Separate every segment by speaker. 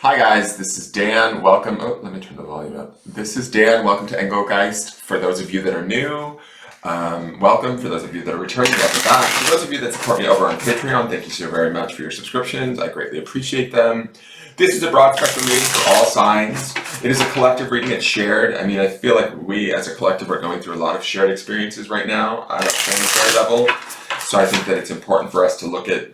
Speaker 1: Hi guys, this is Dan. Welcome. Oh, let me turn the volume up. This is Dan. Welcome to Engelgeist. For those of you that are new, welcome. For those of you that are returning, welcome back. For those of you that support me over on Patreon, thank you so very much for your subscriptions. I greatly appreciate them. This is a broad spectrum reading for all signs. It is a collective reading. It's shared. I mean, I feel like we as a collective are going through a lot of shared experiences right now at a planetary level. So I think that it's important for us to look at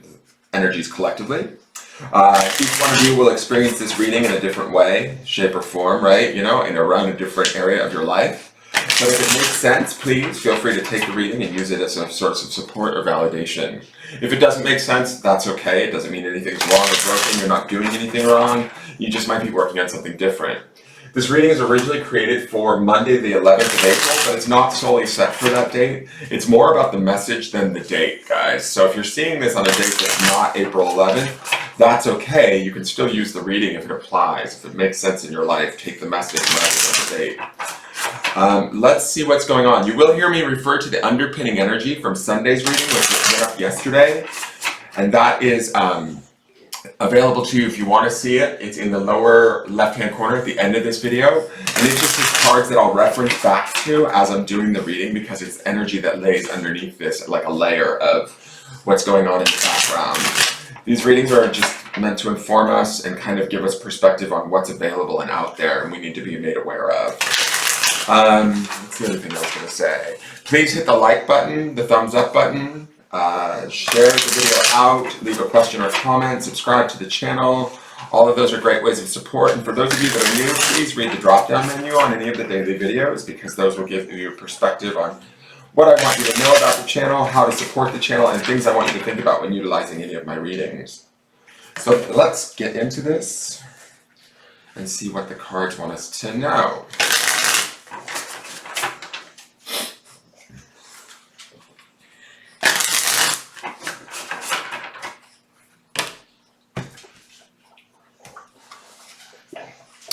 Speaker 1: energies collectively. Each one of you will experience this reading in a different way, shape or form, right? You know, in around a different area of your life. But if it makes sense, please feel free to take the reading and use it as a source of support or validation. If it doesn't make sense, that's okay. It doesn't mean anything's wrong or broken. You're not doing anything wrong. You just might be working on something different. This reading is originally created for Monday, the 11th of April, but it's not solely set for that date. It's more about the message than the date, guys. So if you're seeing this on a date that's not April 11th, that's okay. You can still use the reading if it applies. If it makes sense in your life, take the message rather than the date. Let's see what's going on. You will hear me refer to the underpinning energy from Sunday's reading, which was put up yesterday. And that is available to you if you want to see it. It's in the lower left-hand corner at the end of this video. And it's just these cards that I'll reference back to as I'm doing the reading because it's energy that lays underneath this, like a layer of what's going on in the background. These readings are just meant to inform us and kind of give us perspective on what's available and out there and we need to be made aware of. What's the other thing I was going to say? Please hit the like button, the thumbs up button, share the video out, leave a question or comment, subscribe to the channel. All of those are great ways of support. And for those of you that are new, please read the drop-down menu on any of the daily videos because those will give you a perspective on what I want you to know about the channel, how to support the channel, and things I want you to think about when utilizing any of my readings. So let's get into this and see what the cards want us to know.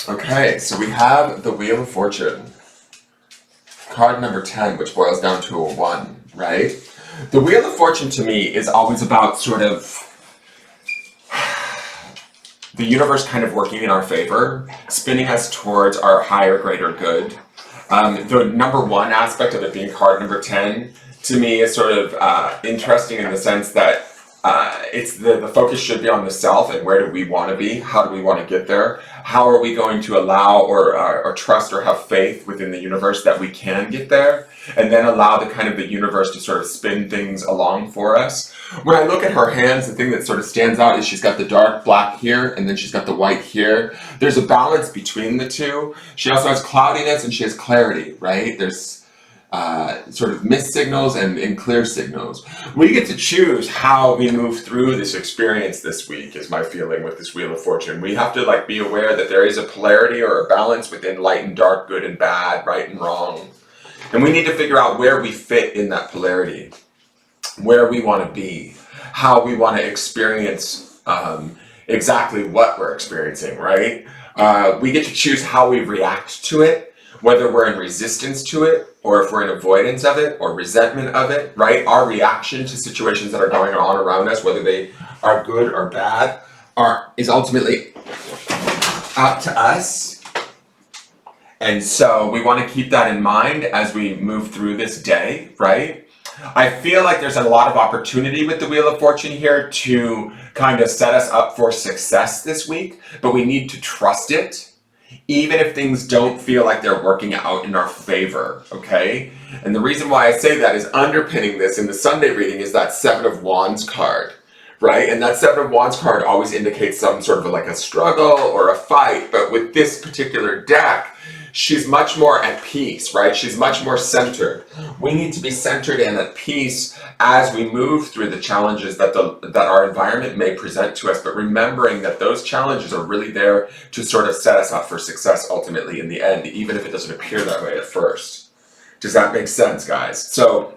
Speaker 1: Okay, so we have the Wheel of Fortune. Card number 10, which boils down to a 1, right? The Wheel of Fortune to me is always about sort of the universe kind of working in our favor, spinning us towards our higher, greater good. The number 1 aspect of it being card number 10 to me is sort of interesting in the sense that it's the focus should be on the self and where do we want to be? How do we want to get there? How are we going to allow or trust or have faith within the universe that we can get there? And then allow the kind of the universe to sort of spin things along for us. When I look at her hands, the thing that sort of stands out is she's got the dark black here and then she's got the white here. There's a balance between the two. She also has cloudiness and she has clarity, right? There's sort of missed signals and clear signals. We get to choose how we move through this experience this week is my feeling with this Wheel of Fortune. We have to be aware that there is a polarity or a balance within light and dark, good and bad, right and wrong. And we need to figure out where we fit in that polarity, where we want to be, how we want to experience exactly what we're experiencing, right? We get to choose how we react to it, whether we're in resistance to it, or if we're in avoidance of it, or resentment of it, right? Our reaction to situations that are going on around us, whether they are good or bad, is ultimately up to us. And so we want to keep that in mind as we move through this day, right? I feel like there's a lot of opportunity with the Wheel of Fortune here to kind of set us up for success this week, but we need to trust it, even if things don't feel like they're working out in our favor, okay? And the reason why I say that is underpinning this in the Sunday reading is that 7 of Wands card, right? And that 7 of Wands card always indicates some sort of a struggle or a fight, but with this particular deck, she's much more at peace, right? She's much more centered. We need to be centered and at peace as we move through the challenges that our environment may present to us, but remembering that those challenges are really there to sort of set us up for success ultimately in the end, even if it doesn't appear that way at first. Does that make sense, guys? So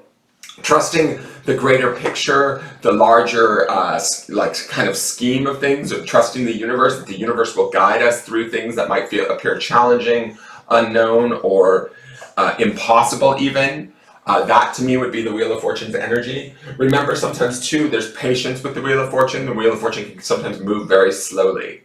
Speaker 1: trusting the greater picture, the larger kind of scheme of things, or trusting the universe, that the universe will guide us through things that might appear challenging, unknown, or impossible even. That to me would be the Wheel of Fortune's energy. Remember, sometimes too, there's patience with the Wheel of Fortune. The Wheel of Fortune can sometimes move very slowly,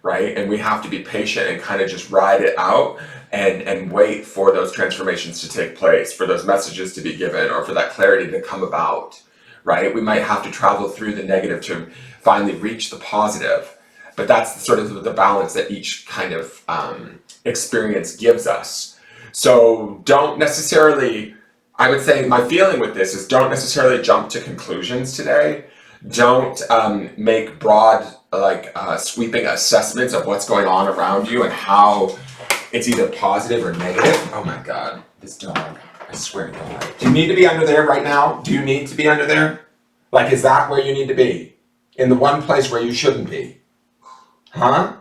Speaker 1: right? And we have to be patient and kind of just ride it out and wait for those transformations to take place, for those messages to be given, or for that clarity to come about, right? We might have to travel through the negative to finally reach the positive. But that's sort of the balance that each kind of experience gives us. So don't necessarily, I would say my feeling with this is don't necessarily jump to conclusions today. Don't make broad, sweeping assessments of what's going on around you and how it's either positive or negative. Oh my God, this dog, I swear to God. Do you need to be under there right now? Do you need to be under there? Like, is that where you need to be? In the one place where you shouldn't be? Huh?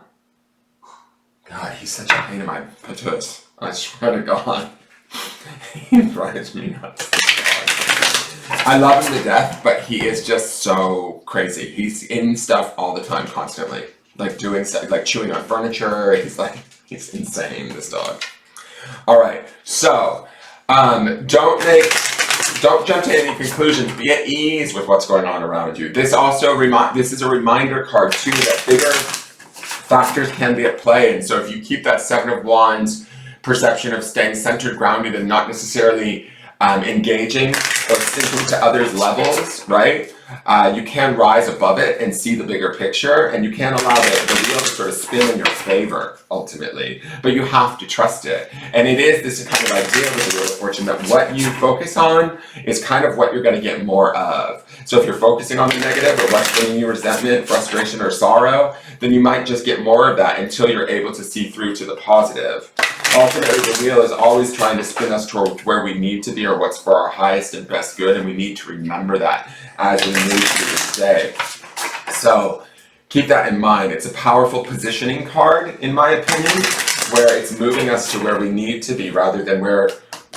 Speaker 1: God, he's such a pain in my patoots. I swear to God. He drives me nuts. I love him to death, but he is just so crazy. He's in stuff all the time, constantly. Like doing stuff, like chewing on furniture. He's insane, this dog. All right, so don't jump to any conclusions. Be at ease with what's going on around you. This also this is a reminder card too that bigger factors can be at play. And so if you keep that Seven of Wands perception of staying centered, grounded, and not necessarily engaging or sinking to others' levels, right? You can rise above it and see the bigger picture, and you can allow the wheel to sort of spin in your favor, ultimately. But you have to trust it. And it is this kind of idea with the Wheel of Fortune that what you focus on is kind of what you're going to get more of. So if you're focusing on the negative or what's bringing you resentment, frustration, or sorrow, then you might just get more of that until you're able to see through to the positive. Ultimately, the wheel is always trying to spin us toward where we need to be or what's for our highest and best good, and we need to remember that as we move through this day. So keep that in mind. It's a powerful positioning card, in my opinion, where it's moving us to where we need to be rather than where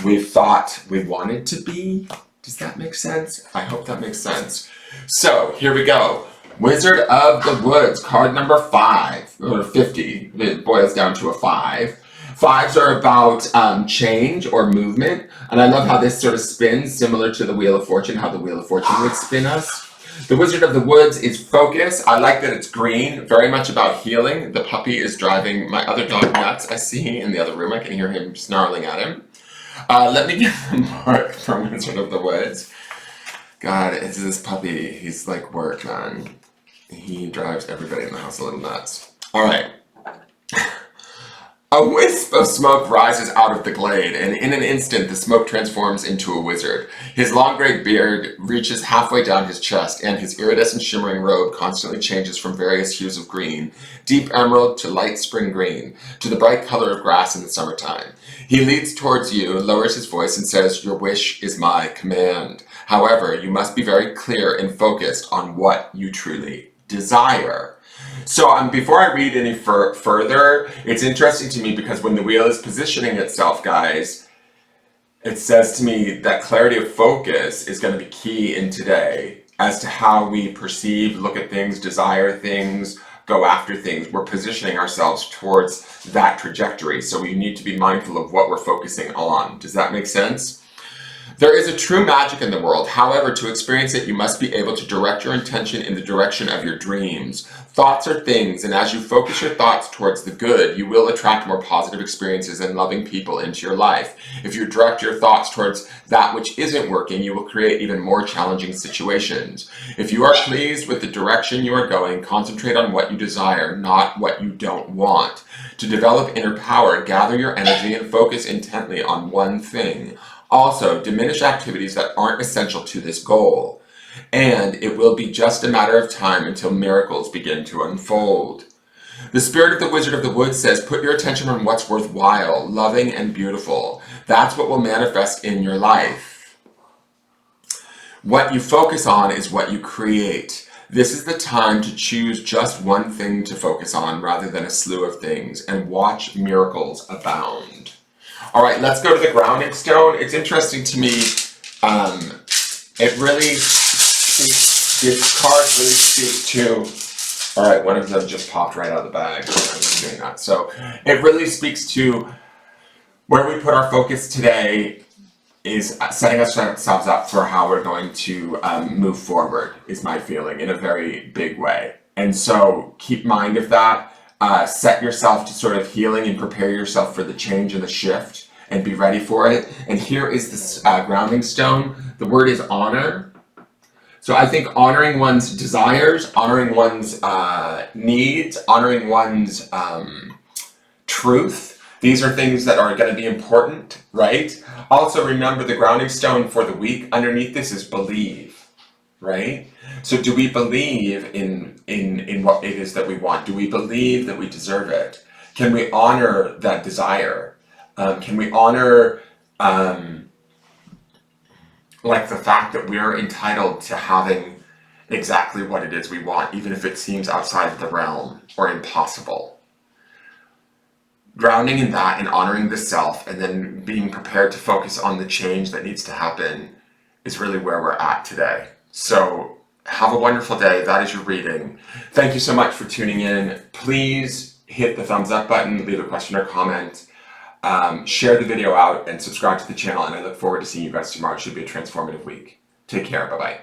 Speaker 1: we thought we wanted to be. Does that make sense? I hope that makes sense. So here we go. Wizard of the Woods, card number 5, or 50. It boils down to a 5. 5s are about change or movement, and I love how this sort of spins, similar to the Wheel of Fortune, how the Wheel of Fortune would spin us. The Wizard of the Woods is focus. I like that it's green, very much about healing. The puppy is driving my other dog nuts, I see in the other room. I can hear him snarling at him. Let me get the mark from Wizard of the Woods. God, it's this puppy. He's like work, man. He drives everybody in the house a little nuts. All right. A wisp of smoke rises out of the glade, and in an instant the smoke transforms into a wizard. His long gray beard reaches halfway down his chest, and his iridescent shimmering robe constantly changes from various hues of green, deep emerald to light spring green, to the bright color of grass in the summertime. He leads towards you, lowers his voice, and says, "Your wish is my command. However, you must be very clear and focused on what you truly desire." So before I read any further, it's interesting to me because when the wheel is positioning itself, guys, it says to me that clarity of focus is going to be key in today as to how we perceive, look at things, desire things, go after things. We're positioning ourselves towards that trajectory. So we need to be mindful of what we're focusing on. Does that make sense? There is a true magic in the world. However, to experience it, you must be able to direct your intention in the direction of your dreams. Thoughts are things, and as you focus your thoughts towards the good, you will attract more positive experiences and loving people into your life. If you direct your thoughts towards that which isn't working, you will create even more challenging situations. If you are pleased with the direction you are going, concentrate on what you desire, not what you don't want. To develop inner power, gather your energy and focus intently on one thing. Also, diminish activities that aren't essential to this goal, and it will be just a matter of time until miracles begin to unfold. The spirit of the Wizard of the Woods says, put your attention on what's worthwhile, loving, and beautiful. That's what will manifest in your life. What you focus on is what you create. This is the time to choose just one thing to focus on rather than a slew of things, and watch miracles abound. All right, let's go to the grounding stone. It's interesting to me. It really speaks, this card really speaks to, all right, one of them just popped right out of the bag. I'm doing that. So it really speaks to where we put our focus today is setting ourselves up for how we're going to move forward, is my feeling, in a very big way. And so keep mind of that. set yourself to sort of healing and prepare yourself for the change and the shift and be ready for it. And here is this grounding stone. The word is honor. So I think honoring one's desires, honoring one's needs, honoring one's truth, these are things that are going to be important, right? Also remember the grounding stone for the week underneath this is believe, right? So do we believe in what it is that we want? Do we believe that we deserve it? Can we honor that desire? Can we honor like the fact that we're entitled to having exactly what it is we want, even if it seems outside of the realm or impossible? Grounding in that and honoring the self and then being prepared to focus on the change that needs to happen is really where we're at today. So have a wonderful day. That is your reading. Thank you so much for tuning in. Please hit the thumbs up button, leave a question or comment, share the video out, and subscribe to the channel. And I look forward to seeing you guys tomorrow. It should be a transformative week. Take care. Bye-bye.